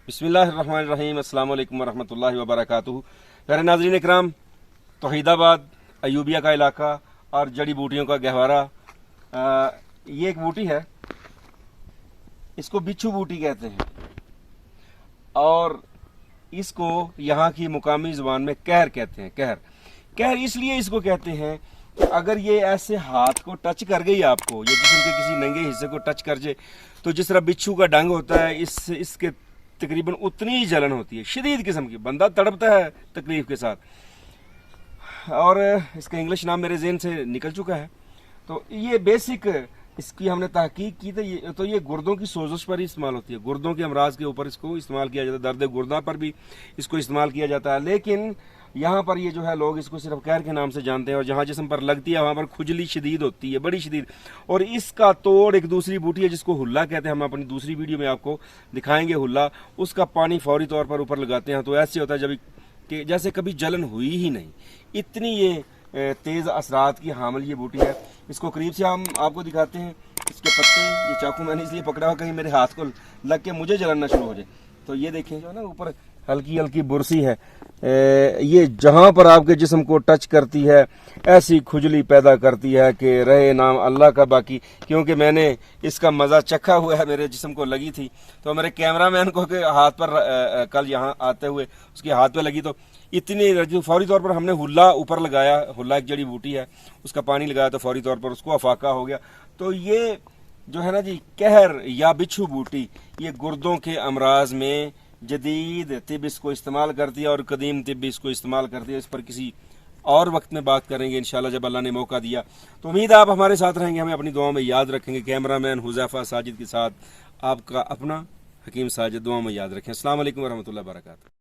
बिस्मिल्लाहिर्रहमानिर्रहीम अस्सलाम वालेकुम वरहमतुल्लाहि वबरकातुहू। प्यारे नाज़रीन इकराम, तौहीदाबाद अयूबिया का इलाका और जड़ी बूटियों का गहवारा। ये एक बूटी है, इसको बिच्छू बूटी कहते हैं और इसको यहाँ की मुकामी ज़ुबान में कहर कहते हैं। कहर कहर इसलिए इसको कहते हैं कि अगर ये ऐसे हाथ को टच कर गई आपको, ये जिस्म के किसी नंगे हिस्से को टच कर जाए, तो जिस तरह बिच्छू का डंग होता है इसके तकरीबन उतनी ही जलन होती है, शदीद किस्म की, बंदा तड़पता है तकलीफ के साथ। और इसका इंग्लिश नाम मेरे ज़हन से निकल चुका है। तो ये बेसिक इसकी हमने तहकीक की तो ये गुर्दों की सोजिश पर ही इस्तेमाल होती है, गुर्दों के अमराज के ऊपर इसको इस्तेमाल किया जाता है, दर्द गुर्दा पर भी इसको इस्तेमाल किया जाता है। लेकिन यहाँ पर ये जो है लोग इसको सिर्फ कहर के नाम से जानते हैं और जहाँ जिस्म पर लगती है वहाँ पर खुजली शदीद होती है, बड़ी शदीद। और इसका तोड़ एक दूसरी बूटी है जिसको हुल्ला कहते हैं, हम अपनी दूसरी वीडियो में आपको दिखाएंगे हुल्ला। उसका पानी फौरी तौर पर ऊपर लगाते हैं तो ऐसे होता है जब कि जैसे कभी जलन हुई ही नहीं, इतनी ये तेज़ असरात की हामिल ये बूटी है। इसको करीब से हम आपको दिखाते हैं। इसके पत्ते, ये चाकू मैंने इसलिए पकड़ा हुआ कहीं मेरे हाथ को लग के मुझे जलना शुरू हो जाए। तो ये देखें जो है ना ऊपर हल्की हल्की बुरसी है, ये जहाँ पर आपके जिस्म को टच करती है ऐसी खुजली पैदा करती है कि रहे नाम अल्लाह का बाकी। क्योंकि मैंने इसका मज़ा चखा हुआ है, मेरे जिस्म को लगी थी तो मेरे कैमरामैन को के हाथ पर कल यहाँ आते हुए उसके हाथ पे लगी, तो इतनी फौरी तौर पर हमने हुल्ला ऊपर लगाया। हुल्ला एक जड़ी बूटी है, उसका पानी लगाया तो फौरी तौर पर उसको अफाका हो गया। तो ये जो है ना जी कहर या बिच्छू बूटी, ये गुर्दों के अमराज में जदीद तिब इसको इस्तेमाल करती है और कदीम तिब इसको इस्तेमाल करती है। इस पर किसी और वक्त में बात करेंगे इंशाल्लाह जब अल्लाह ने मौका दिया। तो उम्मीद है आप हमारे साथ रहेंगे, हमें अपनी दुआ में याद रखेंगे। कैमरामैन हुज़ैफा साजिद के साथ आपका अपना हकीम साजिद, दुआ में याद रखें। अस्सलाम वालेकुम वरहमतुल्लाहि वबरकातुहू।